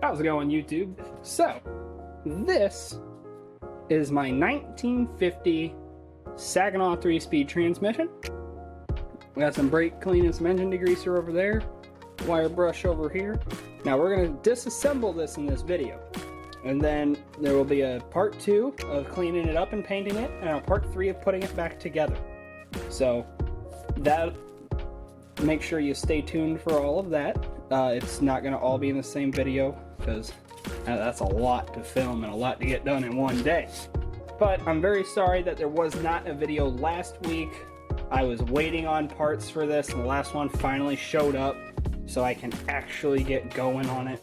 How's it going, YouTube? So, this is my 1950 Saginaw 3-speed transmission. We got some brake clean and some engine degreaser over there, wire brush over here. Now we're going to disassemble this in this video, and then there will be a part 2 of cleaning it up and painting it, and a part 3 of putting it back together. So that, make sure you stay tuned for all of that. It's not going to all be in the same video, because that's a lot to film and a lot to get done in one day. But I'm very sorry that there was not a video last week. I was waiting on parts for this, and the last one finally showed up, so I can actually get going on it.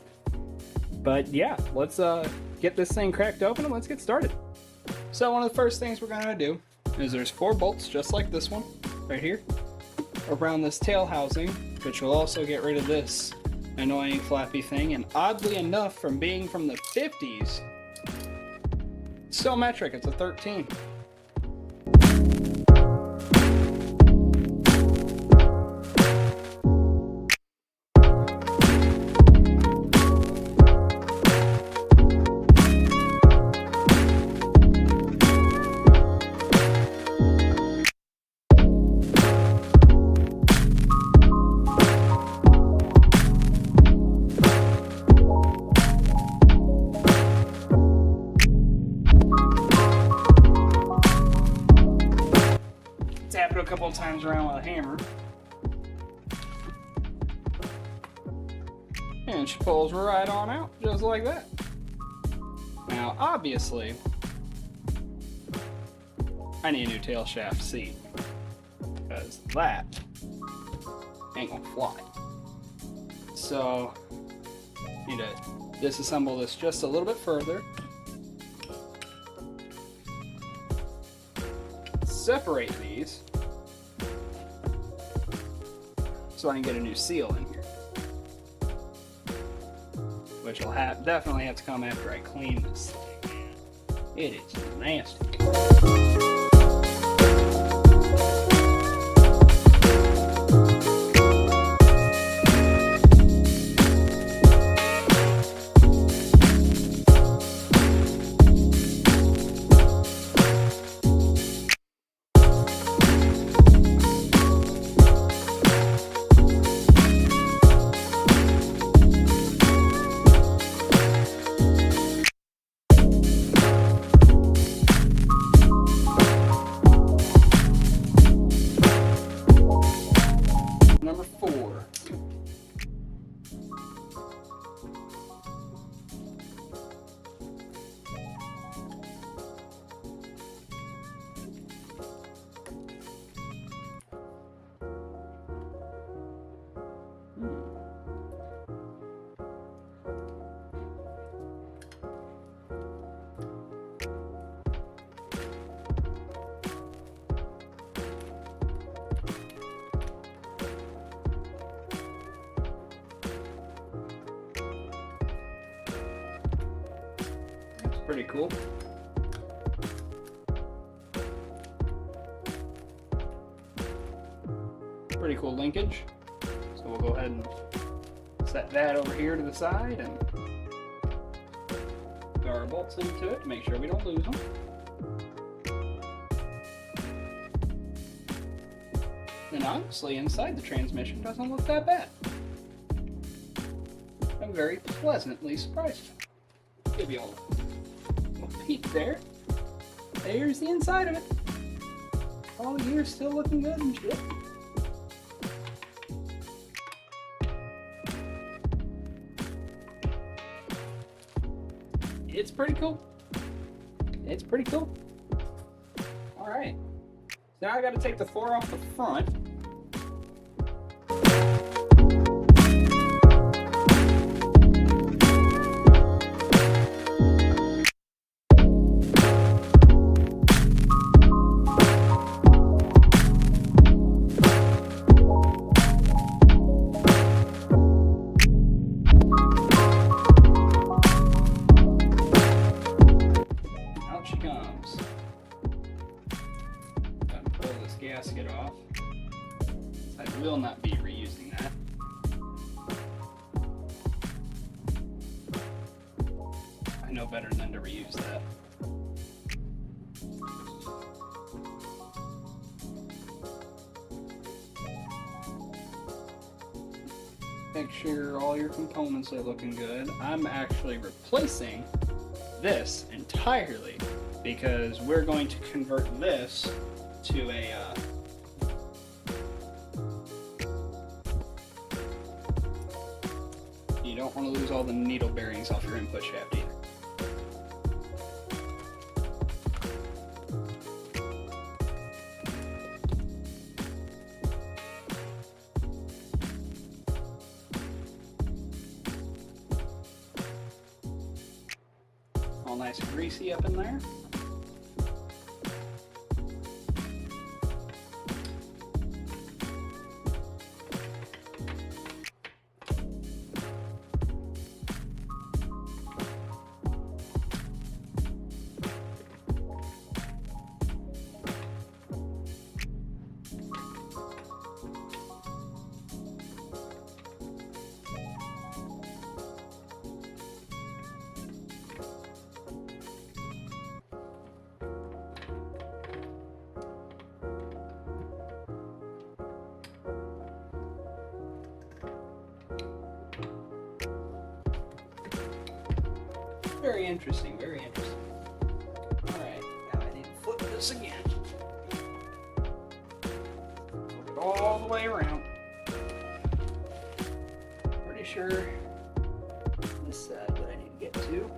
But yeah, let's get this thing cracked open and let's get started. So one of the first things we're going to do is there's 4 bolts just like this one right here around this tail housing, which will also get rid of this annoying flappy thing. And oddly enough, from being from the 50s, it's still metric. It's a 13. Tap it a couple of times around with a hammer, and she pulls right on out, just like that. Now, obviously, I need a new tail shaft seat, because that ain't gonna fly. So, need to disassemble this just a little bit further. Separate these so I can get a new seal in here, which will definitely have to come after I clean this thing, man. It is nasty. Number 4. Pretty cool. Pretty cool linkage. So we'll go ahead and set that over here to the side and put our bolts into it to make sure we don't lose them. And honestly, inside the transmission doesn't look that bad. I'm very pleasantly surprised. Give you all peek there. There's the inside of it. All the gear's still looking good and shit. It's pretty cool. It's pretty cool. Alright. So now I gotta take the 4 off the front. Out she comes. Gotta pull this gasket off. no better than to reuse that. Make sure all your components are looking good. I'm actually replacing this entirely because we're going to convert this to a you don't want to lose all the needle bearings off your input shaft either. All nice and greasy up in there. Very interesting, very interesting. Alright, now I need to flip this again. Flip it all the way around. Pretty sure this side that I need to get to.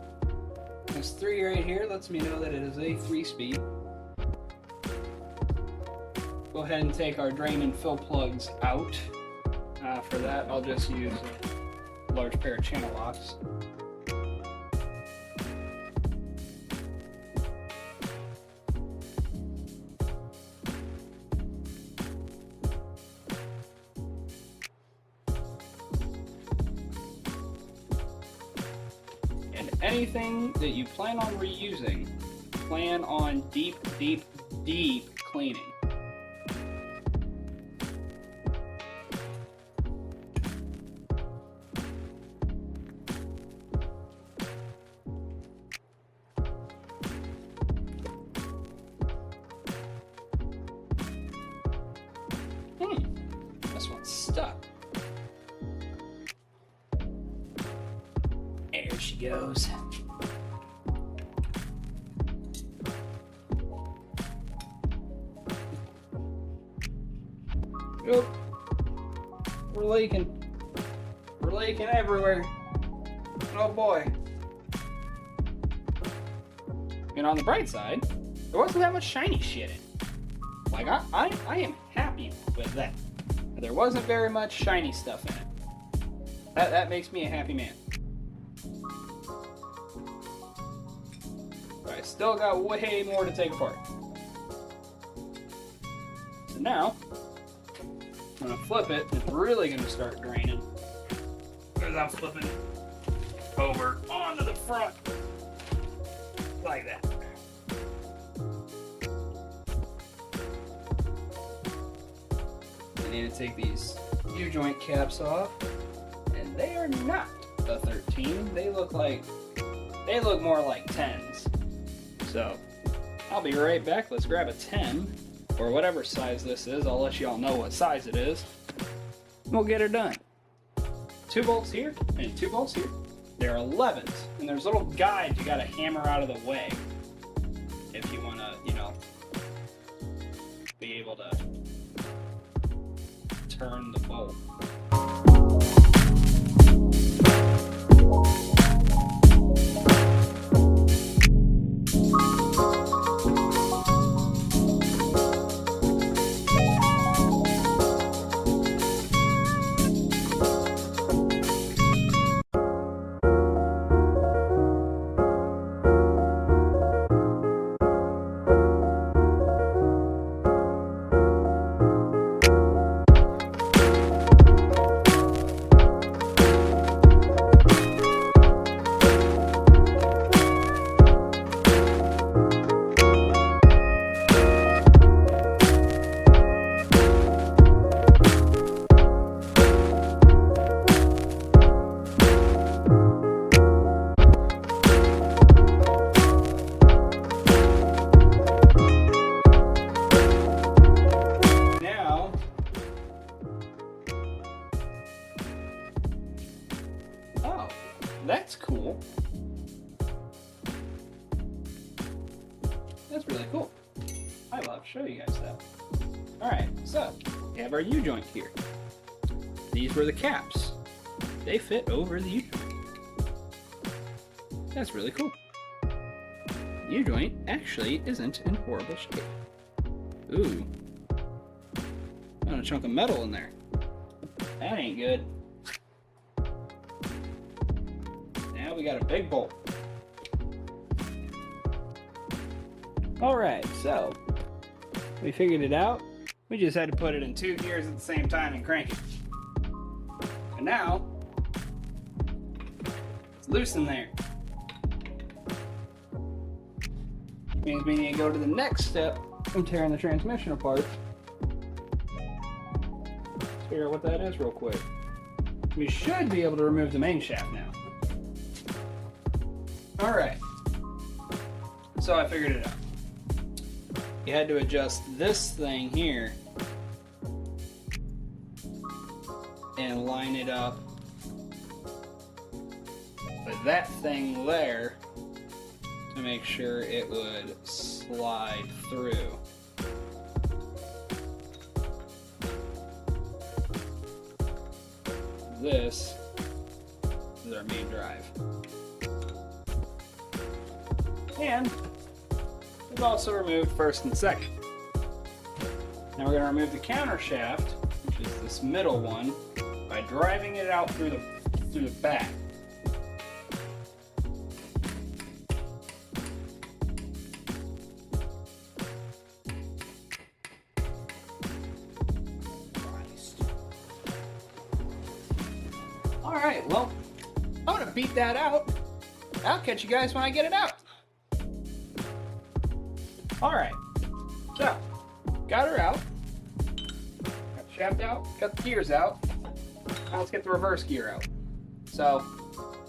This 3 right here lets me know that it is a 3-speed. Go ahead and take our drain and fill plugs out. For that, I'll just use a large pair of channel locks. Anything that you plan on reusing, plan on deep, deep, deep cleaning. This one's stuck. There she goes. Oop. We're leaking. We're leaking everywhere. Oh boy. And on the bright side, there wasn't that much shiny shit in it. Like, I am happy with that. There wasn't very much shiny stuff in it. That makes me a happy man. But I still got way more to take apart. So now, I'm going to flip it, and it's really going to start draining. Because I'm flipping it over onto the front. Like that. I need to take these U-joint caps off. And they are not a 13. They look more like 10s. So, I'll be right back. Let's grab a 10. Or whatever size this is. I'll let y'all know what size it is. We'll get her done. 2 bolts here and 2 bolts here. They're 11s. And there's little guides you gotta hammer out of the way if you wanna, be able to turn the bolt. that's cool. That's really cool. I will have to show you guys that. Alright, so we have our U-joint here. These were the caps. They fit over the U-joint. That's really cool. U-joint actually isn't in horrible shape. Ooh. Got a chunk of metal in there. That ain't good. Now we got a big bolt. Alright, so we figured it out. We just had to put it in 2 gears at the same time and crank it. And now it's loose in there. Means we need to go to the next step of tearing the transmission apart. Let's figure out what that is real quick. We should be able to remove the main shaft now. Alright. So I figured it out. You had to adjust this thing here and line it up with that thing there to make sure it would slide through. This is our main drive. And we've also removed first and second. Now we're going to remove the counter shaft, which is this middle one, by driving it out through the back. Alright, well, I'm going to beat that out. I'll catch you guys when I get it out. Alright, so, got her out. Got the shaft out, got the gears out. Now let's get the reverse gear out. So,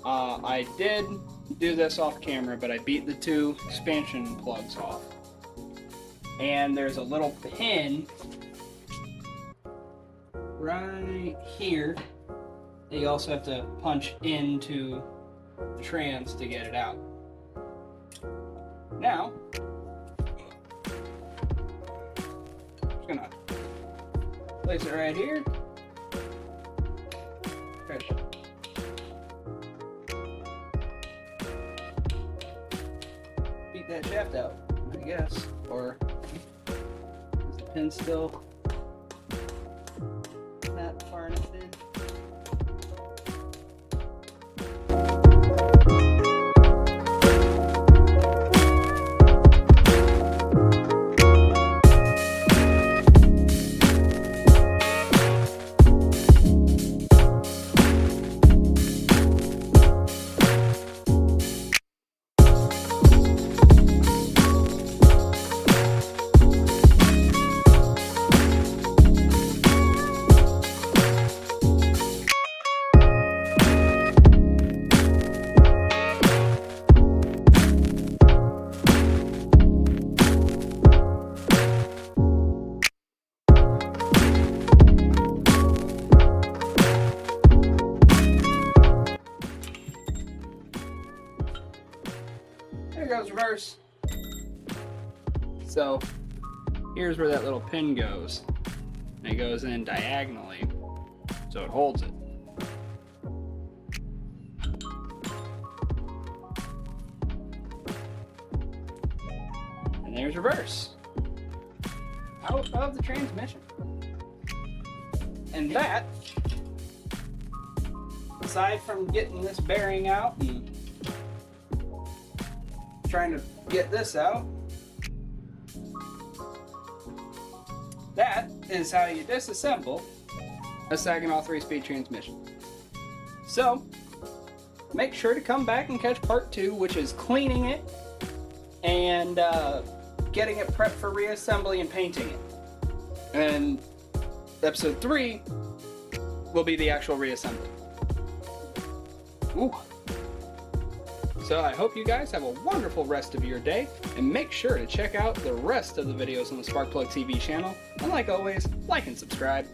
I did do this off camera, but I beat the 2 expansion plugs off. And there's a little pin right here that you also have to punch into the trans to get it out. Now, just gonna place it right here. Beat that shaft out, I guess. Or is the pin still not far enough in? There goes reverse. So here's where that little pin goes. And it goes in diagonally, so it holds it. And there's reverse. Out of the transmission. And that, aside from getting this bearing out and trying to get this out, that is how you disassemble a Saginaw 3-speed transmission. So make sure to come back and catch part 2, which is cleaning it and getting it prepped for reassembly and painting it. And episode 3 will be the actual reassembly. Ooh. So I hope you guys have a wonderful rest of your day, and make sure to check out the rest of the videos on the Sparkplug TV channel. And like always, like and subscribe.